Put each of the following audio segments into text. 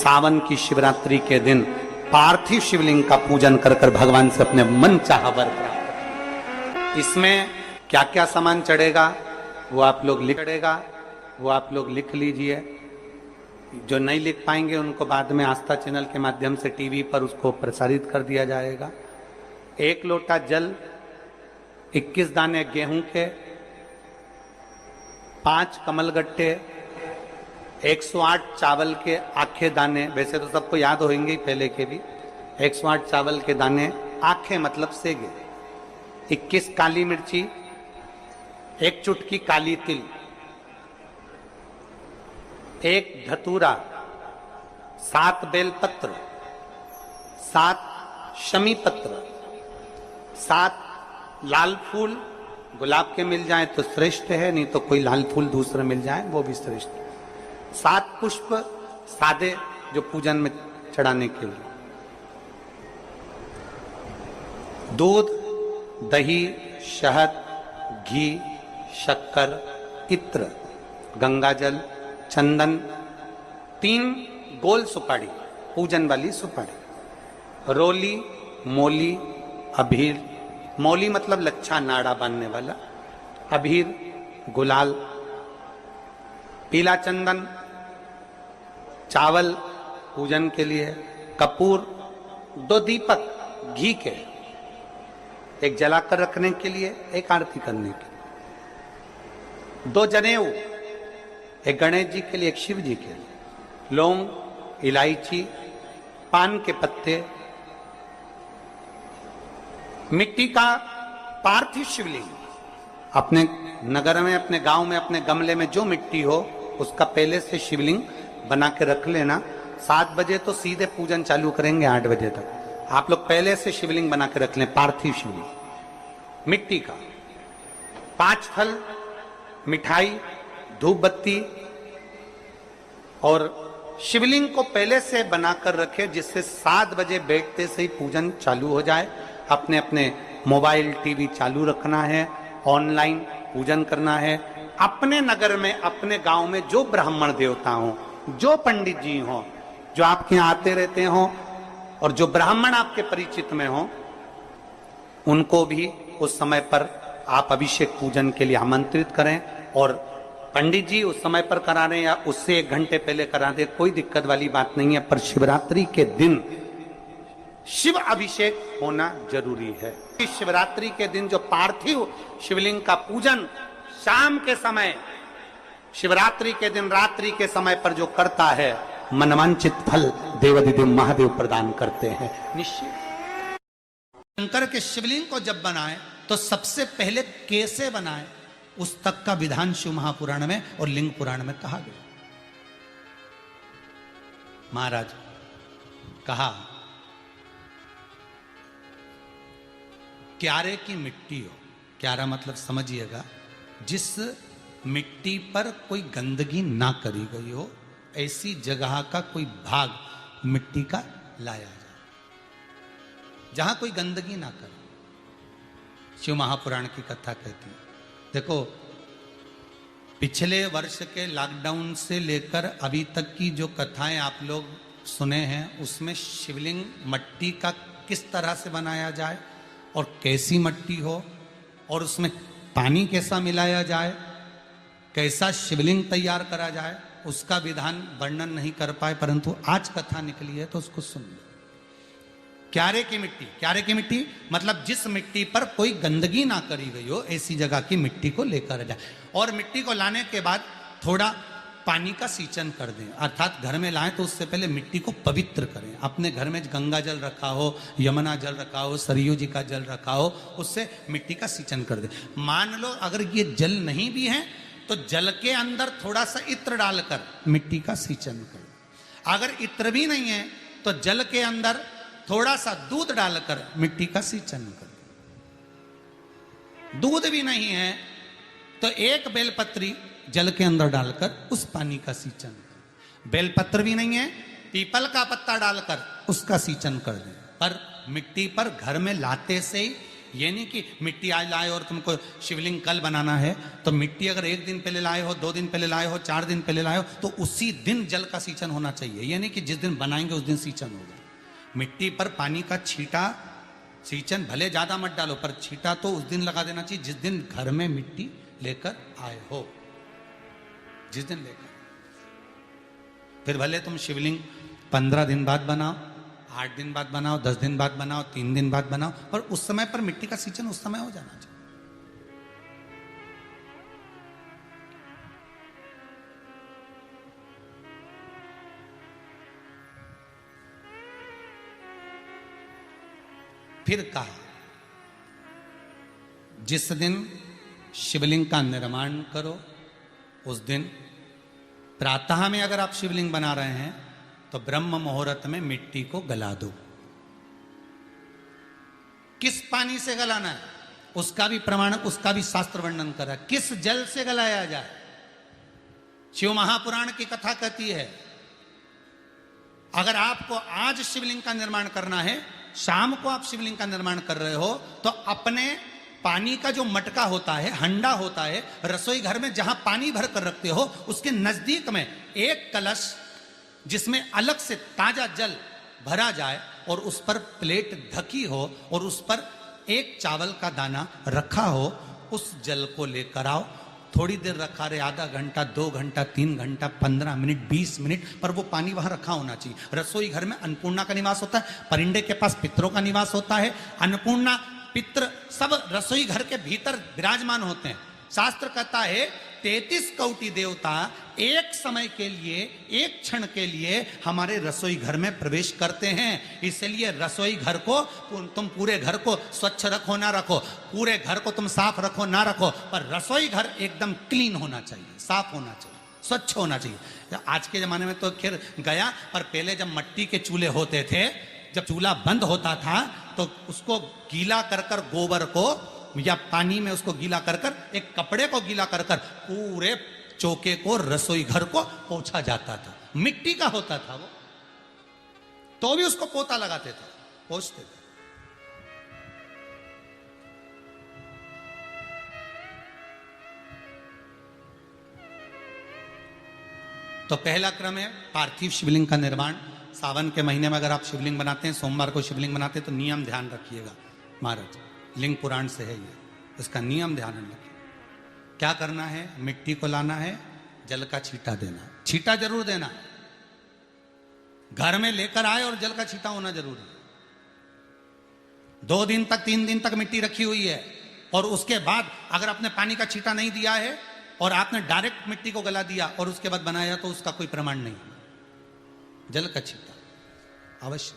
सावन की शिवरात्रि के दिन पार्थिव शिवलिंग का पूजन कर कर भगवान से अपने मन चाहा वर प्राप्त। इसमें क्या क्या सामान चढ़ेगा वो आप लोग लिख लीजिए। जो नहीं लिख पाएंगे उनको बाद में आस्था चैनल के माध्यम से टीवी पर उसको प्रसारित कर दिया जाएगा। 1 लोटा जल, 21 दाने गेहूं के, 5 कमलगट्टे, 108 चावल के आखे दाने, वैसे तो सबको याद होंगे ही पहले के भी। 108 चावल के दाने, आखे मतलब सेगे, 21 काली मिर्ची, 1 चुटकी काली तिल, 1 धतूरा, 7 बेलपत्र, 7 शमी पत्र, 7 लाल फूल, गुलाब के मिल जाए तो श्रेष्ठ है, नहीं तो कोई लाल फूल दूसरा मिल जाए वो भी श्रेष्ठ है। 7 पुष्प सादे जो पूजन में चढ़ाने के लिए, दूध, दही, शहद, घी, शक्कर, इत्र, गंगाजल, चंदन, 3 गोल सुपारी, पूजन वाली सुपारी, रोली, मोली, अबीर, मौली मतलब लच्छा नाड़ा बांधने वाला, अबीर, गुलाल, पीला चंदन, चावल पूजन के लिए, कपूर, 2 दीपक घी के, 1 जलाकर रखने के लिए, 1 आरती करने के लिए, 2 जनेऊ, 1 गणेश जी के लिए, 1 शिव जी के लिए, लौंग, इलायची, पान के पत्ते, मिट्टी का पार्थिव शिवलिंग। अपने नगर में, अपने गांव में, अपने गमले में जो मिट्टी हो उसका पहले से शिवलिंग बना के रख लेना। 7 बजे तो सीधे पूजन चालू करेंगे, 8 बजे तक आप लोग पहले से शिवलिंग बना के रख लें, पार्थिव शिवलिंग मिट्टी का। 5 फल, मिठाई, धूप बत्ती, और शिवलिंग को पहले से बनाकर रखे जिससे 7 बजे बैठते से ही पूजन चालू हो जाए। अपने अपने मोबाइल टीवी चालू रखना है, ऑनलाइन पूजन करना है। अपने नगर में, अपने गांव में जो ब्राह्मण देवता हो, जो पंडित जी हो, जो आपके यहाँ आते रहते हो, और जो ब्राह्मण आपके परिचित में हो, उनको भी उस समय पर आप अभिषेक पूजन के लिए आमंत्रित करें। और पंडित जी उस समय पर करा रहे या उससे 1 घंटे पहले करा दे, कोई दिक्कत वाली बात नहीं है। पर शिवरात्रि के दिन शिव अभिषेक होना जरूरी है। इस शिवरात्रि के दिन जो पार्थिव शिवलिंग का पूजन शाम के समय, शिवरात्रि के दिन रात्रि के समय पर जो करता है, मनवांचित फल देवाधिदेव महादेव प्रदान करते हैं निश्चित। शंकर के शिवलिंग को जब बनाए तो सबसे पहले कैसे बनाए उस तक का विधान शिव महापुराण में और लिंग पुराण में कहा गया। महाराज कहा, क्यारे की मिट्टी हो, क्यारा मतलब समझिएगा जिस मिट्टी पर कोई गंदगी ना करी गई हो, ऐसी जगह का कोई भाग मिट्टी का लाया जाए जहां कोई गंदगी ना करे। शिव महापुराण की कथा कहती है। देखो, पिछले वर्ष के लॉकडाउन से लेकर अभी तक की जो कथाएं आप लोग सुने हैं, उसमें शिवलिंग मट्टी का किस तरह से बनाया जाए और कैसी मट्टी हो, और उसमें पानी कैसा मिलाया जाए, कैसा शिवलिंग तैयार करा जाए, उसका विधान वर्णन नहीं कर पाए, परंतु आज कथा निकली है तो उसको सुन लो। क्यारे की मिट्टी, क्यारे की मिट्टी मतलब जिस मिट्टी पर कोई गंदगी ना करी गई हो, ऐसी जगह की मिट्टी को लेकर जाए। और मिट्टी को लाने के बाद थोड़ा पानी का सींचन कर दें, अर्थात घर में लाएं तो उससे पहले मिट्टी को पवित्र करें। अपने घर में गंगा जल रखा हो, यमुना जल रखा हो, सरयू जी का जल रखा हो, उससे मिट्टी का सींचन कर दें। मान लो अगर ये जल नहीं भी है तो जल के अंदर थोड़ा सा इत्र डालकर मिट्टी का सींचन करें। अगर इत्र भी नहीं है तो जल के अंदर थोड़ा सा दूध डालकर मिट्टी का सींचन करें। दूध भी नहीं है तो 1 बेलपत्री जल के अंदर डालकर उस पानी का सींचन करें। बेलपत्र भी नहीं है, पीपल का पत्ता डालकर उसका सींचन कर दें। पर मिट्टी पर घर में लाते से ही ये नहीं कि मिट्टी आज लाए और तुमको शिवलिंग कल बनाना है, तो मिट्टी अगर 1 दिन पहले लाए हो, 2 दिन पहले लाए हो, 4 दिन पहले लाए हो, तो उसी दिन जल का सींचन होना चाहिए। ये नहीं कि जिस दिन बनाएंगे उस दिन सींचन होगा। मिट्टी पर पानी का छींटा, सींचन भले ज्यादा मत डालो, पर छींटा तो उस दिन लगा देना चाहिए जिस दिन घर में मिट्टी लेकर आए हो, जिस दिन लेकर। फिर भले तुम शिवलिंग 15 दिन बाद बनाओ, 8 दिन बाद बनाओ, 10 दिन बाद बनाओ, 3 दिन बाद बनाओ, पर उस समय पर मिट्टी का सींचन उस समय हो जाना चाहिए। फिर कहा, जिस दिन शिवलिंग का निर्माण करो उस दिन प्रातः में अगर आप शिवलिंग बना रहे हैं तो ब्रह्म मुहूर्त में मिट्टी को गला दो। किस पानी से गलाना है उसका भी प्रमाण, उसका भी शास्त्र वर्णन करा। किस जल से गलाया जाए, शिव महापुराण की कथा कहती है, अगर आपको आज शिवलिंग का निर्माण करना है, शाम को आप शिवलिंग का निर्माण कर रहे हो, तो अपने पानी का जो मटका होता है, हंडा होता है, रसोई घर में जहां पानी भर कर रखते हो, उसके नजदीक में एक कलश जिसमें अलग से ताजा जल भरा जाए और उस पर प्लेट ढकी हो और उस पर एक चावल का दाना रखा हो, उस जल को लेकर आओ। थोड़ी देर रखा रहे, आधा घंटा, 2 घंटा, 3 घंटा, 15 मिनट, 20 मिनट, पर वो पानी वहां रखा होना चाहिए। रसोई घर में अन्नपूर्णा का निवास होता है, परिंदे के पास पितरों का निवास होता है। अन्नपूर्णा, पित्र सब रसोई घर के भीतर विराजमान होते हैं। शास्त्र कहता है 33 कोटि देवता एक समय के लिए, एक क्षण के लिए हमारे रसोई घर में प्रवेश करते हैं। इसलिए रसोई घर को तुम पूरे घर को स्वच्छ रखो ना रखो, पूरे घर को तुम साफ रखो ना रखो, पर रसोई घर एकदम क्लीन होना चाहिए, साफ होना चाहिए, स्वच्छ होना चाहिए। आज के जमाने में तो खैर गया, पर पहले जब मिट्टी के चूल्हे होते थे, जब चूल्हा बंद होता था तो उसको गीला कर कर, गोबर को या पानी में उसको गीला कर कर, एक कपड़े को गीला कर कर पूरे चौके को, रसोई घर को पोंछा जाता था। मिट्टी का होता था वो, तो भी उसको पोता लगाते थे, पोंछते थे। तो पहला क्रम है पार्थिव शिवलिंग का निर्माण। सावन के महीने में अगर आप शिवलिंग बनाते हैं, सोमवार को शिवलिंग बनाते हैं, तो नियम ध्यान रखिएगा महाराज, लिंग पुराण से है ये, इसका नियम ध्यान रखिए। क्या करना है, मिट्टी को लाना है, जल का छींटा देना, छींटा जरूर देना, घर में लेकर आए और जल का छींटा होना जरूरी है। 2 दिन तक, 3 दिन तक मिट्टी रखी हुई है और उसके बाद अगर आपने पानी का छींटा नहीं दिया है और आपने डायरेक्ट मिट्टी को गला दिया और उसके बाद बनाया, तो उसका कोई प्रमाण नहीं। जल का छींटा अवश्य,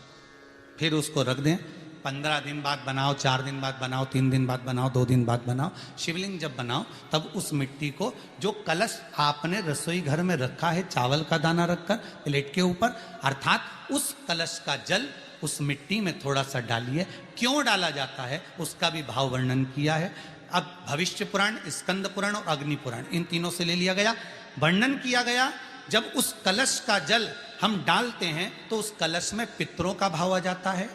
फिर उसको रख दें। 15 दिन बाद बनाओ, 4 दिन बाद बनाओ, 3 दिन बाद बनाओ, 2 दिन बाद बनाओ। शिवलिंग जब बनाओ तब उस मिट्टी को, जो कलश आपने रसोई घर में रखा है चावल का दाना रखकर प्लेट के ऊपर, अर्थात उस कलश का जल उस मिट्टी में थोड़ा सा डालिए। क्यों डाला जाता है उसका भी भाव वर्णन किया है। अब भविष्य पुराण, स्कंद पुराण और अग्नि पुराण, इन तीनों से ले लिया गया, वर्णन किया गया। जब उस कलश का जल हम डालते हैं तो उस कलश में पितरों का भाव आ जाता है,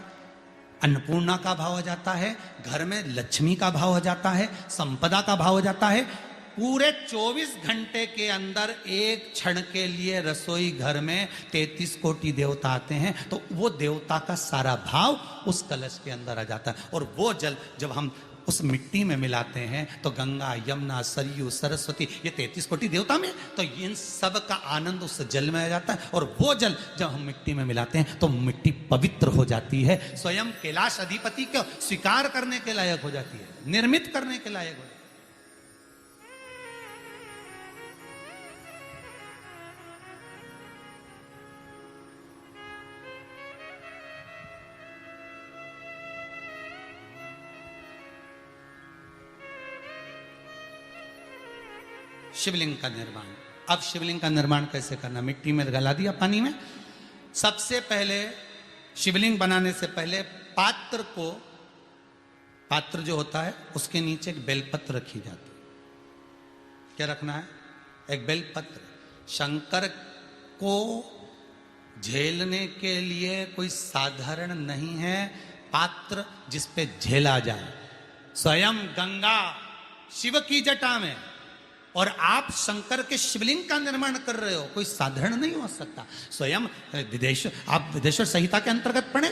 अन्नपूर्णा का भाव आ जाता है, घर में लक्ष्मी का भाव आ जाता है, संपदा का भाव आ जाता है। पूरे 24 घंटे के अंदर एक क्षण के लिए रसोई घर में 33 कोटि देवता आते हैं, तो वो देवता का सारा भाव उस कलश के अंदर आ जाता है। और वो जल जब हम उस मिट्टी में मिलाते हैं तो गंगा, यमुना, सरयू, सरस्वती, ये 33 कोटि देवता में, तो इन सब का आनंद उस जल में आ जाता है। और वो जल जब हम मिट्टी में मिलाते हैं तो मिट्टी पवित्र हो जाती है, स्वयं कैलाश अधिपति को स्वीकार करने के लायक हो जाती है, निर्मित करने के लायक हो जाती है। शिवलिंग का निर्माण। अब शिवलिंग का निर्माण कैसे करना, मिट्टी में गला दिया पानी में। सबसे पहले शिवलिंग बनाने से पहले पात्र को, पात्र जो होता है उसके नीचे एक बेलपत्र रखी जाती है। क्या रखना है, एक बेलपत्र। शंकर को झेलने के लिए कोई साधारण नहीं है पात्र जिस पे झेला जाए, स्वयं गंगा शिव की जटा में और आप शंकर के शिवलिंग का निर्माण कर रहे हो, कोई साधारण नहीं हो सकता। स्वयं आप विदेश्वर संहिता के अंतर्गत पढ़े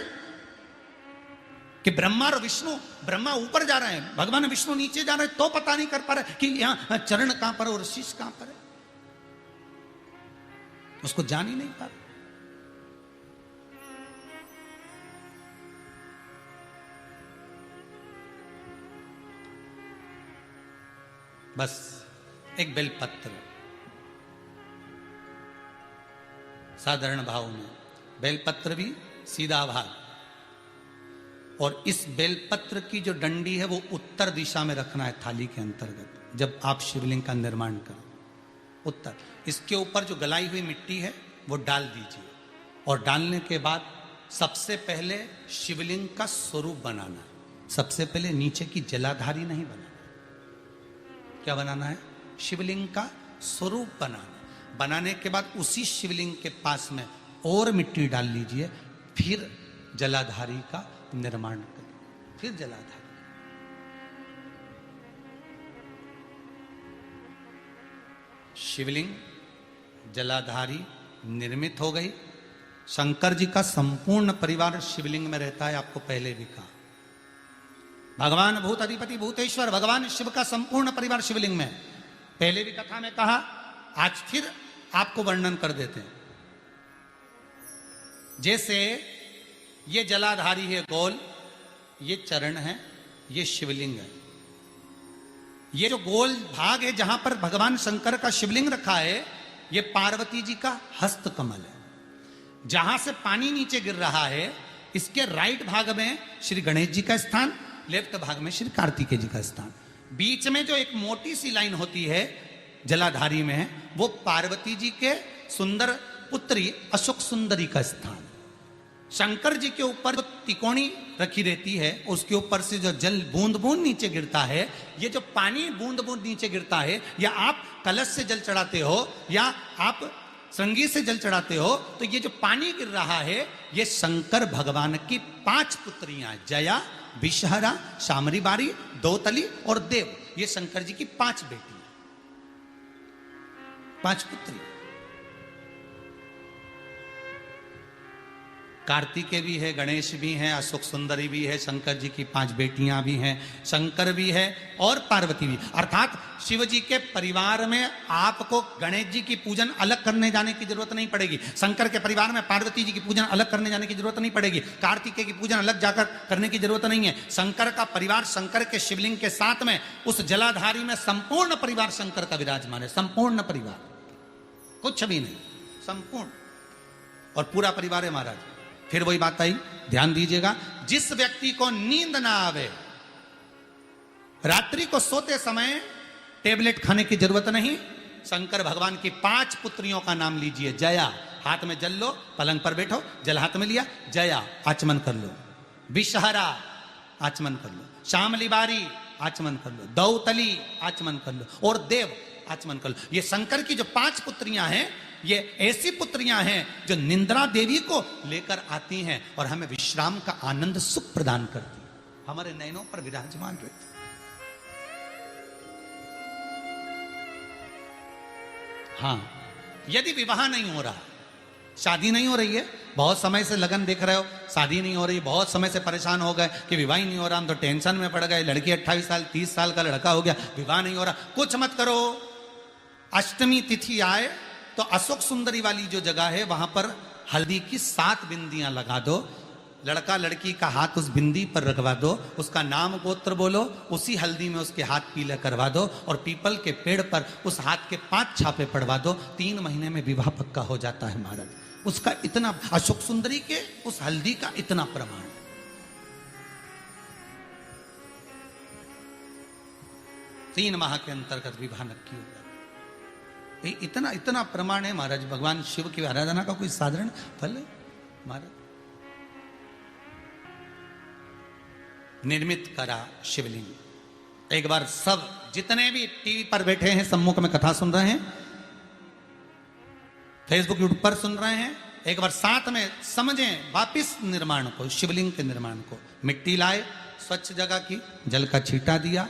कि ब्रह्मा और विष्णु, ब्रह्मा ऊपर जा रहे हैं, भगवान विष्णु नीचे जा रहे हैं, तो पता नहीं कर पा रहे कि यहां चरण कहां पर और शीश कहां पर है, उसको जान ही नहीं पा रहे। बस एक बेलपत्र, साधारण भाव में बेलपत्र भी सीधा भाग, और इस बेलपत्र की जो डंडी है वो उत्तर दिशा में रखना है थाली के अंतर्गत। जब आप शिवलिंग का निर्माण करें उत्तर, इसके ऊपर जो गलाई हुई मिट्टी है वो डाल दीजिए, और डालने के बाद सबसे पहले शिवलिंग का स्वरूप बनाना है। सबसे पहले नीचे की जलाधारी नहीं बनाना, क्या बनाना है? शिवलिंग का स्वरूप बनाना। बनाने के बाद उसी शिवलिंग के पास में और मिट्टी डाल लीजिए, फिर जलाधारी का निर्माण करें, फिर जलाधारी। शिवलिंग जलाधारी निर्मित हो गई। शंकर जी का संपूर्ण परिवार शिवलिंग में रहता है, आपको पहले भी कहा। भगवान भूत अधिपति भूतेश्वर भगवान शिव का संपूर्ण परिवार शिवलिंग में, पहले भी कथा में कहा, आज फिर आपको वर्णन कर देते हैं। जैसे ये जलाधारी है गोल, ये चरण है, ये शिवलिंग है। ये जो गोल भाग है जहां पर भगवान शंकर का शिवलिंग रखा है, ये पार्वती जी का हस्त कमल है। जहां से पानी नीचे गिर रहा है, इसके राइट भाग में श्री गणेश जी का स्थान, लेफ्ट भाग में श्री कार्तिकेय जी का स्थान। बीच में जो एक मोटी सी लाइन होती है जलाधारी में, वो पार्वती जी के सुंदर पुत्री अशोक सुंदरी का स्थान। शंकर जी के ऊपर जो तिकोनी रखी रहती है, उसके ऊपर से जो जल बूंद बूंद नीचे गिरता है, ये जो पानी बूंद बूंद नीचे गिरता है, या आप कलश से जल चढ़ाते हो या आप श्रृंगी से जल चढ़ाते हो, तो ये जो पानी गिर रहा है, ये शंकर भगवान की 5 पुत्रियां, जया, विषहरा, शामरी बारी, दोतली और देव। ये शंकर जी की 5 बेटियां, 5 पुत्री। कार्तिकेय भी है, गणेश भी हैं, अशोक सुंदरी भी है, शंकर जी की 5 बेटियां भी हैं, शंकर भी है और पार्वती भी। अर्थात शिव जी के परिवार में आपको गणेश जी की पूजन अलग करने जाने की जरूरत नहीं पड़ेगी, शंकर के परिवार में पार्वती जी की पूजन अलग करने जाने की जरूरत नहीं पड़ेगी, कार्तिकेय की पूजन अलग जाकर करने की जरूरत नहीं है। शंकर का परिवार शंकर के शिवलिंग के साथ में उस जलाधारी में संपूर्ण परिवार शंकर का विराजमान है, संपूर्ण परिवार, कुछ भी नहीं, संपूर्ण, और पूरा परिवार है महाराज। फिर वही बात आई, ध्यान दीजिएगा, जिस व्यक्ति को नींद ना आवे, रात्रि को सोते समय टेबलेट खाने की जरूरत नहीं, शंकर भगवान की 5 पुत्रियों का नाम लीजिए। जया, हाथ में जल लो, पलंग पर बैठो, जल हाथ में लिया, जया आचमन कर लो। विषहरा आचमन कर लो, शामली बारी आचमन कर लो, दौतली आचमन कर लो, और देव आचमन कर लो। ये शंकर की जो 5 पुत्रियां हैं, ये ऐसी पुत्रियां हैं जो निंद्रा देवी को लेकर आती हैं और हमें विश्राम का आनंद सुख प्रदान करती हैं, हमारे नयनों पर विराजमान रहती। हाँ, यदि विवाह नहीं हो रहा, शादी नहीं हो रही है, बहुत समय से लगन देख रहे हो, शादी नहीं हो रही, बहुत समय से परेशान हो गए कि विवाह ही नहीं हो रहा, हम तो टेंशन में पड़ गए, लड़की 28 साल 30 साल का लड़का हो गया, विवाह नहीं हो रहा, कुछ मत करो। अष्टमी तिथि आए तो अशोक सुंदरी वाली जो जगह है, वहां पर हल्दी की 7 बिंदियां लगा दो, लड़का लड़की का हाथ उस बिंदी पर रखवा दो, उसका नाम गोत्र बोलो, उसी हल्दी में उसके हाथ पीले करवा दो, और पीपल के पेड़ पर उस हाथ के 5 छापे पड़वा दो, 3 महीने में विवाह पक्का हो जाता है महाराज। उसका इतना, अशोक सुंदरी के उस हल्दी का इतना प्रमाण। 3 माह के अंतर्गत विवाह नक्की हो गया। इतना इतना प्रमाण है महाराज, भगवान शिव की आराधना का कोई साधारण फल है महाराज। निर्मित करा शिवलिंग। एक बार सब जितने भी टीवी पर बैठे हैं, सम्मुख में कथा सुन रहे हैं, फेसबुक यूट्यूब पर सुन रहे हैं, एक बार साथ में समझें वापिस निर्माण को, शिवलिंग के निर्माण को। मिट्टी लाए, स्वच्छ जगह की, जल का छींटा दिया,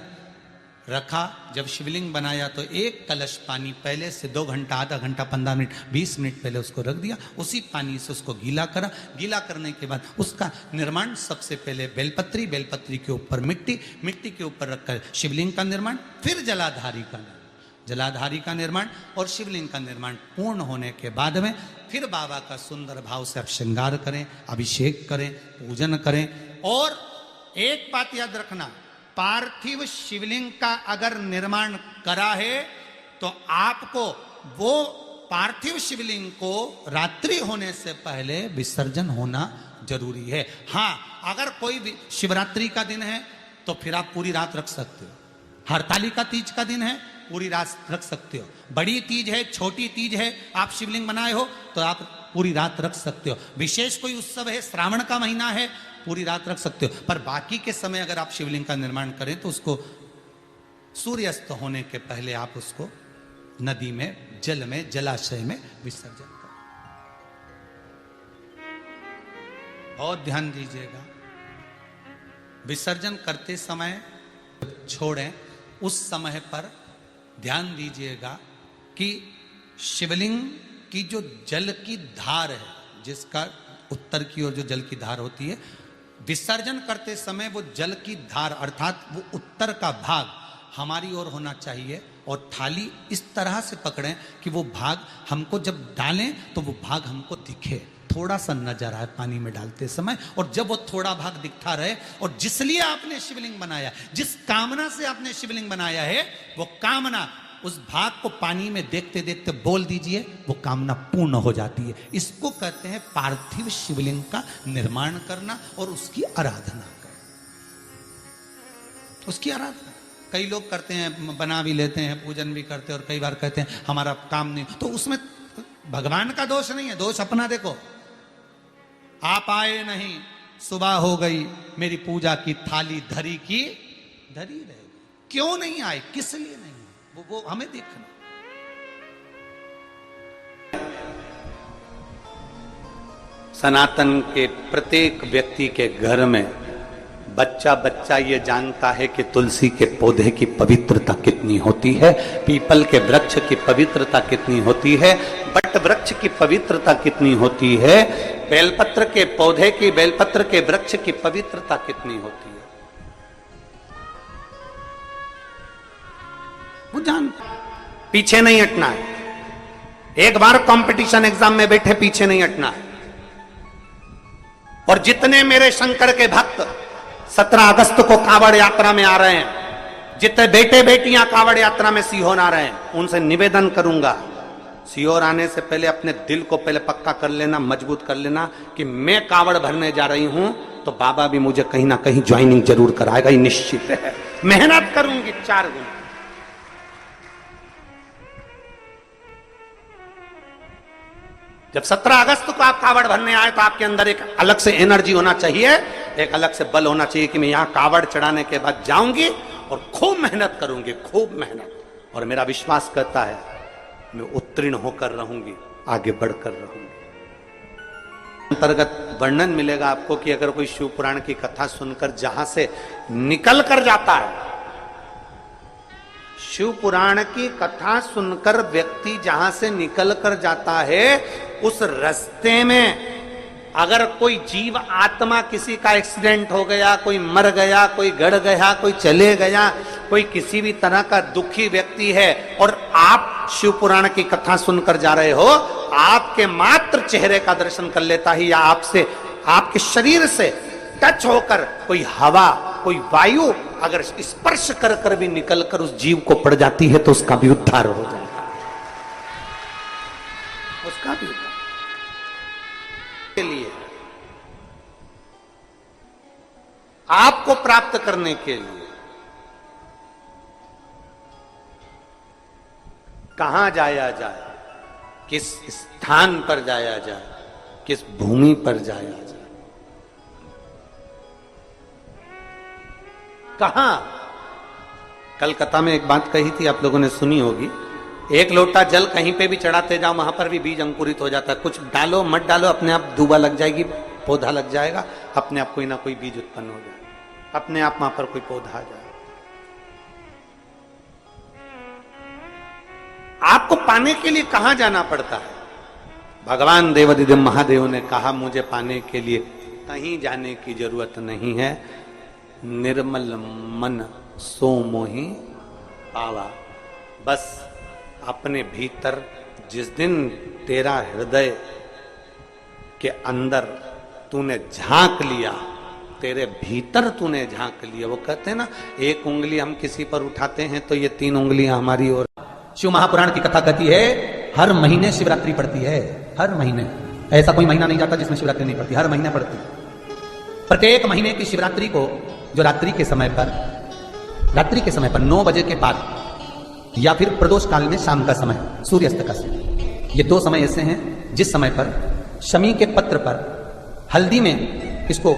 रखा। जब शिवलिंग बनाया तो एक कलश पानी पहले से 2 घंटा, आधा घंटा, 15 मिनट, 20 मिनट पहले उसको रख दिया। उसी पानी से उसको गीला करा। गीला करने के बाद उसका निर्माण सबसे पहले बेलपत्री, बेलपत्री के ऊपर मिट्टी, मिट्टी के ऊपर रखकर शिवलिंग का निर्माण, फिर जलाधारी का निर्माण, जलाधारी का निर्माण और शिवलिंग का निर्माण पूर्ण होने के बाद में फिर बाबा का सुंदर भाव से आप श्रृंगार करें, अभिषेक करें, पूजन करें। और एक बात याद रखना, पार्थिव शिवलिंग का अगर निर्माण करा है तो आपको वो पार्थिव शिवलिंग को रात्रि होने से पहले विसर्जन होना जरूरी है। हाँ, अगर कोई शिवरात्रि का दिन है तो फिर आप पूरी रात रख सकते हो। हरतालिका तीज का दिन है, पूरी रात रख सकते हो। बड़ी तीज है, छोटी तीज है, आप शिवलिंग बनाए हो तो आप पूरी रात रख सकते हो। विशेष कोई उत्सव है, श्रावण का महीना है, पूरी रात रख सकते हो। पर बाकी के समय अगर आप शिवलिंग का निर्माण करें तो उसको सूर्यास्त होने के पहले आप उसको नदी में, जल में, जलाशय में विसर्जन करें। बहुत ध्यान दीजिएगा, विसर्जन करते समय छोड़ें, उस समय पर ध्यान दीजिएगा कि शिवलिंग की जो जल की धार है, जिसका उत्तर की ओर जो जल की धार होती है, विसर्जन करते समय वो जल की धार अर्थात वो उत्तर का भाग हमारी ओर होना चाहिए और थाली इस तरह से पकड़ें कि वो भाग हमको जब डालें तो वो भाग हमको दिखे, थोड़ा सा नजर आए पानी में डालते समय। और जब वो थोड़ा भाग दिखता रहे और जिसलिए आपने शिवलिंग बनाया, जिस कामना से आपने शिवलिंग बनाया है, वो कामना उस भाग को पानी में देखते देखते बोल दीजिए, वो कामना पूर्ण हो जाती है। इसको कहते हैं पार्थिव शिवलिंग का निर्माण करना और उसकी आराधना करना। उसकी आराधना कई लोग करते हैं, बना भी लेते हैं, पूजन भी करते हैं और कई बार कहते हैं हमारा काम नहीं, तो उसमें भगवान का दोष नहीं है, दोष अपना। देखो, आप आए नहीं, सुबह हो गई, मेरी पूजा की थाली धरी की धरी रहेगी। क्यों नहीं आए, किस लिए नहीं, वो हमें देखना। सनातन के प्रत्येक व्यक्ति के घर में बच्चा बच्चा ये जानता है कि तुलसी के पौधे की पवित्रता कितनी होती है, पीपल के वृक्ष की पवित्रता कितनी होती है, बट वृक्ष की पवित्रता कितनी होती है, बेलपत्र के पौधे की, बेलपत्र के वृक्ष की पवित्रता कितनी होती है, वो जानता। पीछे नहीं हटना है। एक बार कंपटीशन एग्जाम में बैठे पीछे नहीं हटना है। और जितने मेरे शंकर के भक्त 17 अगस्त को कांवड़ यात्रा में आ रहे हैं, जितने बेटे बेटियां कांवड़ यात्रा में सीहोर आ रहे हैं, उनसे निवेदन करूंगा, सीहोर आने से पहले अपने दिल को पहले पक्का कर लेना, मजबूत कर लेना कि मैं कांवड़ भरने जा रही हूं तो बाबा भी मुझे कहीं ना कहीं ज्वाइनिंग जरूर कराएगा, ये निश्चित है। मेहनत करूंगी 4 गुना। जब 17 अगस्त को आप कावड़ भरने आए तो आपके अंदर एक अलग से एनर्जी होना चाहिए, एक अलग से बल होना चाहिए कि मैं यहां कावड़ चढ़ाने के बाद जाऊंगी और खूब मेहनत करूंगी, खूब मेहनत। और मेरा विश्वास करता है मैं उत्तीर्ण होकर रहूंगी, आगे बढ़कर रहूंगी। अंतर्गत वर्णन मिलेगा आपको कि अगर कोई शिव पुराण की कथा सुनकर जहां से निकल कर जाता है, शिव पुराण की कथा सुनकर व्यक्ति जहां से निकल कर जाता है, उस रास्ते में अगर कोई जीव आत्मा, किसी का एक्सीडेंट हो गया, कोई मर गया, कोई गड़ गया, कोई चले गया, कोई किसी भी तरह का दुखी व्यक्ति है और आप शिव पुराण की कथा सुनकर जा रहे हो, आपके मात्र चेहरे का दर्शन कर लेता ही या आपसे, आपके शरीर से टच होकर कोई हवा, कोई वायु अगर स्पर्श कर कर भी निकल कर उस जीव को पड़ जाती है तो उसका भी उद्धार हो जाएगा, उसका भी उद्धार। के लिए आपको प्राप्त करने के लिए कहां जाया जाए, किस स्थान पर जाया जाए, किस भूमि पर जाया जाए, कहां। कलकत्ता में एक बात कही थी, आप लोगों ने सुनी होगी, एक लोटा जल कहीं पे भी चढ़ाते जाओ, वहां पर भी बीज अंकुरित हो जाता है। कुछ डालो मत डालो, अपने आप दूबा लग जाएगी, पौधा लग जाएगा, अपने आप कोई ना कोई बीज उत्पन्न हो जाएगा। अपने आप वहां पर कोई पौधा आ जाए। आपको पाने के लिए कहां जाना पड़ता है? भगवान देवाधिदेव महादेव ने कहा मुझे पाने के लिए कहीं जाने की जरूरत नहीं है, निर्मल मन सो मोहि पावा। बस अपने भीतर जिस दिन तेरा हृदय के अंदर तूने झांक लिया, तेरे भीतर तूने झांक लिया, वो कहते हैं ना, एक उंगली हम किसी पर उठाते हैं तो ये 3 उंगलियां हमारी ओर। शिव महापुराण की कथा कहती है हर महीने शिवरात्रि पड़ती है, हर महीने। ऐसा कोई महीना नहीं जाता जिसमें शिवरात्रि नहीं पड़ती, हर महीने पड़ती। प्रत्येक महीने की शिवरात्रि को जो रात्रि के समय पर 9 बजे के बाद या फिर प्रदोष काल में शाम का समय, सूर्यास्त का समय, ये 2 समय ऐसे हैं जिस समय पर शमी के पत्र पर हल्दी में इसको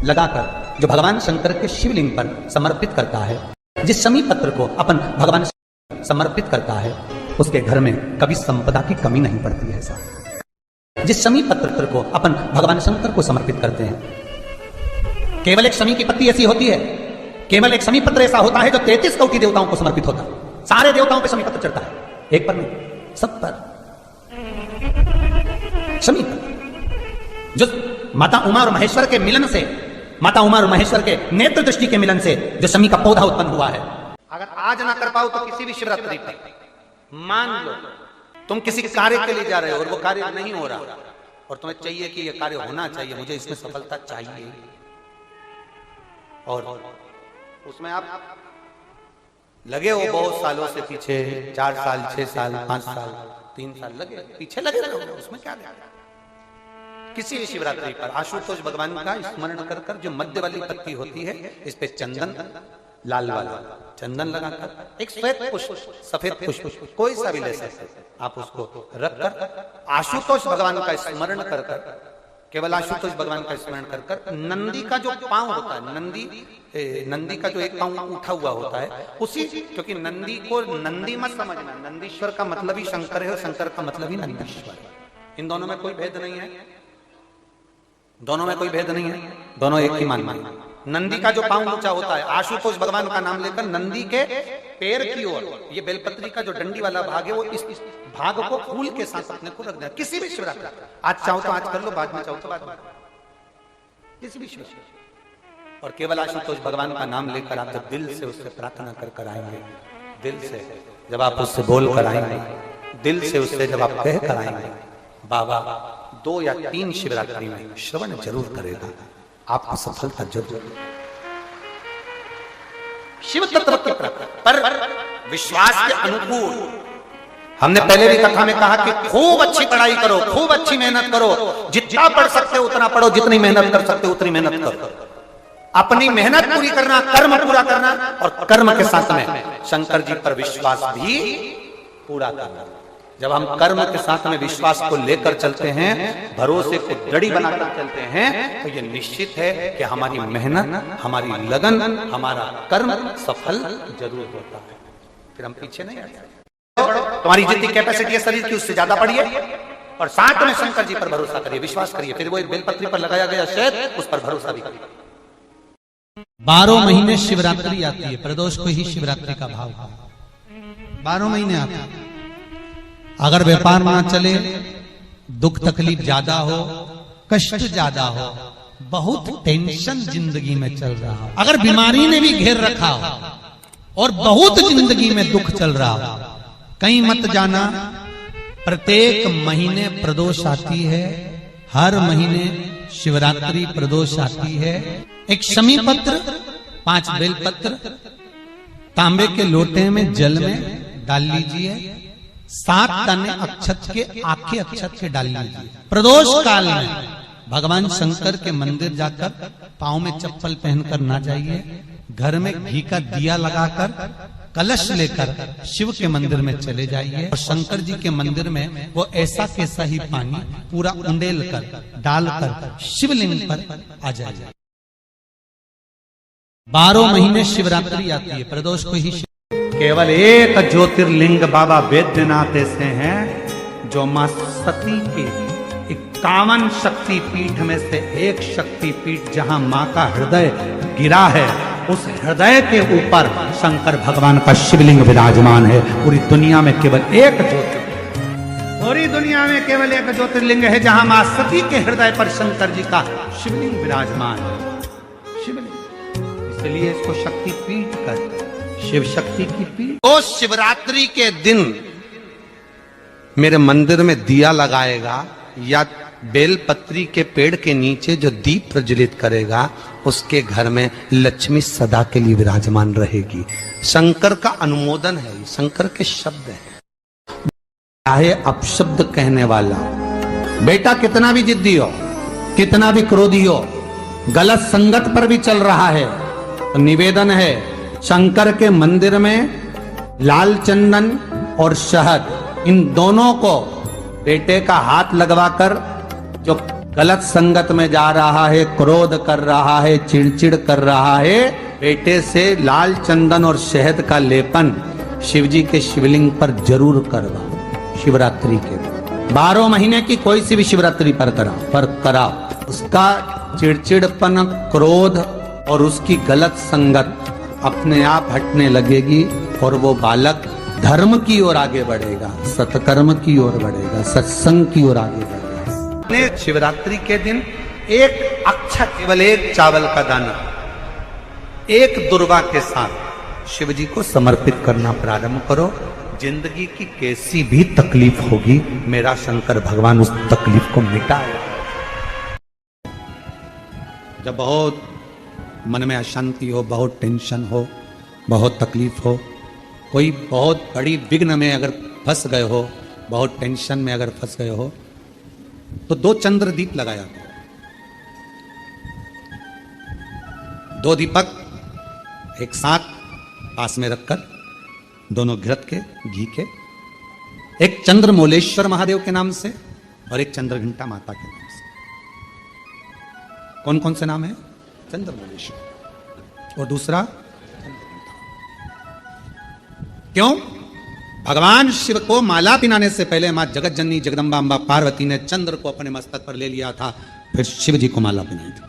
लगाकर जो भगवान शंकर के शिवलिंग पर समर्पित करता है, जिस शमी पत्र को अपन भगवान समर्पित करता है, उसके घर में कभी संपदा की कमी नहीं पड़ती है। ऐसा जिस शमी पत्र को अपन भगवान शंकर को समर्पित करते हैं, केवल एक शमी की पत्ती ऐसी होती है, केवल एक शमी पत्र ऐसा होता है जो 33 कोटि देवताओं को समर्पित होता है। सारे देवताओं पे शमी पत्र चढ़ता है, एक पर नहीं, सब पर शमी पत्र। जो माता उमा और महेश्वर के मिलन से, माता उमा और महेश्वर के नेत्र दृष्टि के मिलन से जो शमी का पौधा उत्पन्न हुआ है, अगर आज ना कर पाओ तो किसी भी शिवरात्रि पर मान लो तुम किसी कार्य के लिए जा रहे हो और वो कार्य नहीं हो रहा और तुम्हें चाहिए कि ये कार्य होना चाहिए, मुझे इसमें सफलता चाहिए, और उसमें आप लगे हो बहुत सालों से पीछे, 4 साल 6 साल 5 साल 3 साल लगे पीछे लगे रहोगे, उसमें क्या है? किसी भी शिवरात्रि पर आशुतोष भगवान का स्मरण कर कर जो मध्य वाली पत्ती होती है, इस पे चंदन, लाल वाला चंदन लगाकर एक श्वेत पुष्प, सफेद पुष्प कोई सा भी ले सकते, आप उसको रखकर आशुतोष भगवान का स्मरण कर कर, केवल आशुतोष भगवान का स्मरण कर कर, नंदी का जो पांव होता है, नंदी का जो एक पांव उठा हुआ होता है, उसी, क्योंकि नंदी को नंदी मत समझना, नंदीश्वर का मतलब ही शंकर है और शंकर का मतलब ही नंदीश्वर है। इन दोनों में कोई भेद नहीं है, दोनों में कोई भेद नहीं है, दोनों एक ही मान। नंदी का जो पांव ऊंचा होता है, आशुतोष भगवान का नाम लेकर नंदी के पैर की ओर, ये बेलपत्री का जो डंडी वाला भाग है, वो इस भाग को फूल के साथ अपने को रख देना। किसी भी शिवरात्रि, आज चाहो तो आज कर लो, बाद में चाहो तो बाद में, किसी भी शिवरात्रि, और केवल आशुतोष भगवान का नाम लेकर आप जब दिल से उससे प्रार्थना कर कर आएंगे, दिल से जब आप उससे बोल कर आएंगे, दिल से उससे जब आप कह कर आएंगे, बाबा 2 या 3 शिवरात्रि में श्रवण जरूर करेगा, आपको सफलता जरूर। शिव तत्व के पर विश्वास के अनुकूल, हमने पहले भी कथा में कहा कि खूब अच्छी पढ़ाई करो, खूब अच्छी मेहनत करो, जितना पढ़ सकते हो उतना पढ़ो, जितनी मेहनत कर सकते हो उतनी मेहनत करो, अपनी मेहनत पूरी करना, कर्म पूरा करना, और कर्म के साथ में शंकर जी पर विश्वास भी पूरा करना। जब हम कर्म के साथ में विश्वास को लेकर चलते हैं, भरोसे को दृढ़ बनाकर चलते हैं, तो ये निश्चित है कि हमारी मेहनत, हमारी लगन, हमारा कर्म सफल जरूर होता है। फिर हम पीछे नहीं आते। तुम्हारी जितनी कैपेसिटी है शरीर की, उससे ज्यादा पढ़िए, और साथ में शंकर जी पर भरोसा करिए, विश्वास करिए। फिर वो एक बेलपत्री पर लगाया गया शहद, उस पर भरोसा भी करिए। 12 महीने शिवरात्रि आती है, प्रदोष को ही शिवरात्रि का भाव है, 12 महीने आते हैं। अगर व्यापार ना चले, दुख तकलीफ ज्यादा हो, कष्ट ज्यादा हो, बहुत टेंशन जिंदगी में चल रहा हो, अगर बीमारी ने भी घेर रखा हो और बहुत जिंदगी में दुख चल रहा हो, कहीं मत जाना, प्रत्येक महीने प्रदोष आती है, हर महीने शिवरात्रि प्रदोष आती है। एक शमी पत्र, 5 बेलपत्र तांबे के लोटे में जल में डाल लीजिए, 7 दाने अक्षत के, आखे अक्षत के डाल लीजिए। प्रदोष काल में भगवान शंकर के मंदिर जाकर पांव में चप्पल पहनकर ना जाइए, घर में घी का दिया लगाकर कलश लेकर शिव के मंदिर में चले जाइए, और शंकर जी के मंदिर में वो ऐसा कैसा ही पानी पूरा उंडेल कर डालकर शिवलिंग पर आ जाइए। 12 महीने शिवरात्रि आती है, प्रदोष को ही केवल एक ज्योतिर्लिंग बाबा वैद्यनाथ ऐसे हैं जो मां सती के 51 शक्ति पीठ में से एक शक्ति पीठ, जहां मां का हृदय गिरा है, उस हृदय के ऊपर शंकर भगवान का शिवलिंग विराजमान है। पूरी दुनिया में केवल एक ज्योतिर्लिंग, पूरी दुनिया में केवल एक ज्योतिर्लिंग है जहां मां सती के हृदय पर शंकर जी का शिवलिंग विराजमान है। शिवलिंग, इसलिए इसको शक्ति पीठ कहते हैं, शिव शक्ति की पीठ। तो शिवरात्रि के दिन मेरे मंदिर में दिया लगाएगा या बेलपत्री के पेड़ के नीचे जो दीप प्रज्वलित करेगा, उसके घर में लक्ष्मी सदा के लिए विराजमान रहेगी। शंकर का अनुमोदन है, शंकर के शब्द हैं। चाहे अपशब्द कहने वाला बेटा कितना भी जिद्दी हो, कितना भी क्रोधी हो, गलत संगत पर भी चल रहा है, तो निवेदन है शंकर के मंदिर में लाल चंदन और शहद, इन दोनों को बेटे का हाथ लगवाकर, जो गलत संगत में जा रहा है, क्रोध कर रहा है, चिड़चिड़ कर रहा है, बेटे से लाल चंदन और शहद का लेपन शिवजी के शिवलिंग पर जरूर करवाओ। शिवरात्रि के 12 महीने की कोई सी भी शिवरात्रि पर कराओ, उसका चिड़चिड़पन, क्रोध और उसकी गलत संगत अपने आप हटने लगेगी और वो बालक धर्म की ओर आगे बढ़ेगा, सत्कर्म की ओर बढ़ेगा, सत्संग की ओर आगे बढ़ेगा। शिवरात्रि के दिन एक अक्षत, केवल एक चावल का दाना, एक दुर्वा के साथ शिव जी को समर्पित करना प्रारंभ करो। जिंदगी की कैसी भी तकलीफ होगी, मेरा शंकर भगवान उस तकलीफ को मिटाएगा। जब बहुत मन में अशांति हो, बहुत टेंशन हो, बहुत तकलीफ हो, कोई बहुत बड़ी विघ्न में अगर फंस गए हो, बहुत टेंशन में अगर फंस गए हो, तो 2 चंद्र दीप लगाया करो। 2 दीपक एक साथ पास में रखकर, दोनों घृत के, घी के, एक चंद्रमौलेश्वर महादेव के नाम से और एक चंद्रघंटा माता के नाम से। कौन कौन से नाम है? चंद्रमौलेश्वर और दूसरा क्यों? भगवान शिव को माला पिनाने से पहले मां जगत जननी जगदम्बा अम्बा पार्वती ने चंद्र को अपने मस्तक पर ले लिया था, फिर शिव जी को माला पिनाई थी।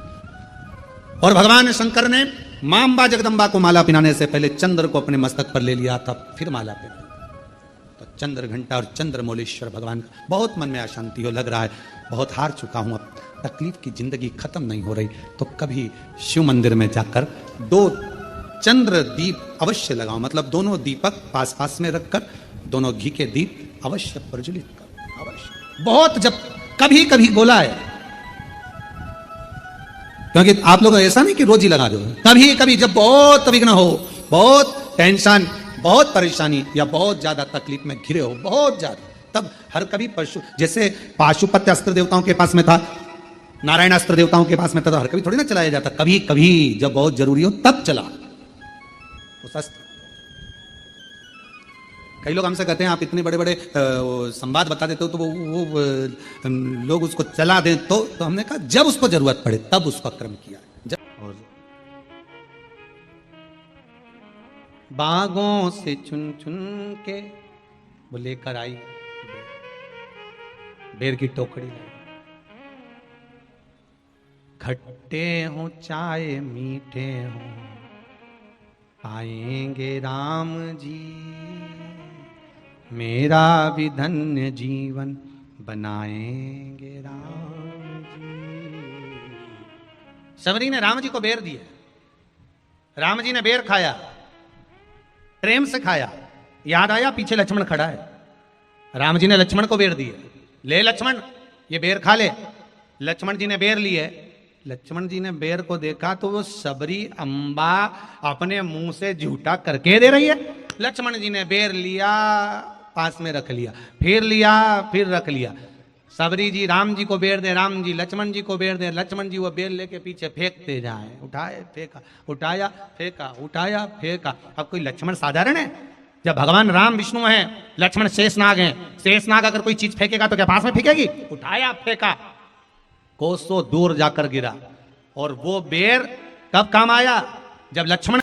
और भगवान शंकर ने मां अम्बा जगदम्बा को माला पिनाने से पहले चंद्र को अपने मस्तक पर ले लिया था, फिर माला पिनाई। तो चंद्र घंटा और चंद्रमौलेश्वर भगवान का। बहुत मन में अशांति हो, लग रहा है बहुत हार चुका हूं, अब तकलीफ की जिंदगी खत्म नहीं हो रही, तो कभी शिव मंदिर में जाकर 2 चंद्र दीप अवश्य लगाओ। मतलब दोनों दीपक पास पास में रखकर दोनों घी के दीप अवश्य प्रज्वलित करो, अवश्य। बहुत जब कभी कभी बोला है, क्योंकि आप लोग ऐसा नहीं कि रोज ही लगा दो, कभी कभी जब बहुत विघ्न हो, बहुत टेंशन, बहुत परेशानी या बहुत ज्यादा तकलीफ में घिरे हो, बहुत ज्यादा, तब हर कभी पशु, जैसे पाशुपत्य अस्त्र देवताओं के पास में था, नारायण अस्त्र देवताओं के पास में था, तो हर कभी थोड़ी ना चलाया जाता, कभी कभी जब बहुत जरूरी हो तब चला उस अस्त्र। कई लोग हमसे कहते हैं आप इतने बड़े बड़े संवाद बता देते हो, तो वो लोग उसको चला दें, तो हमने कहा जब उसको जरूरत पड़े तब उसका क्रम किया। और बागों से चुन चुन के वो लेकर आई बेर की टोकरी, खट्टे हो चाहे मीठे हो पाएंगे राम जी, मेरा भी धन्य जीवन बनाएंगे राम जी। सबरी ने राम जी को बेर दिया, राम जी ने बेर खाया, प्रेम से खाया, याद आया पीछे लक्ष्मण खड़ा है, राम जी ने लक्ष्मण को बेर दिए, ले लक्ष्मण ये बेर खा ले। लक्ष्मण जी ने बेर लिए, लक्ष्मण जी ने बेर को देखा तो वो सबरी अम्बा अपने मुंह से झूठा करके दे रही है। लक्ष्मण जी ने बेर लिया, पास में रख लिया, फिर लिया, फिर रख लिया। सबरी जी राम जी को बेर दे, राम जी लक्ष्मण जी को बेर दे, लक्ष्मण जी वो बेर लेके पीछे फेंकते जाए, उठाए फेंका, उठाया फेंका, उठाया फेंका। अब कोई लक्ष्मण साधारण है? जब भगवान राम विष्णु हैं, लक्ष्मण शेषनाग हैं, शेषनाग अगर कोई चीज फेंकेगा तो क्या पास में फेंकेगी? उठाया फेंका, कोसों दूर जाकर गिरा। और वो बेर कब काम आया? जब लक्ष्मण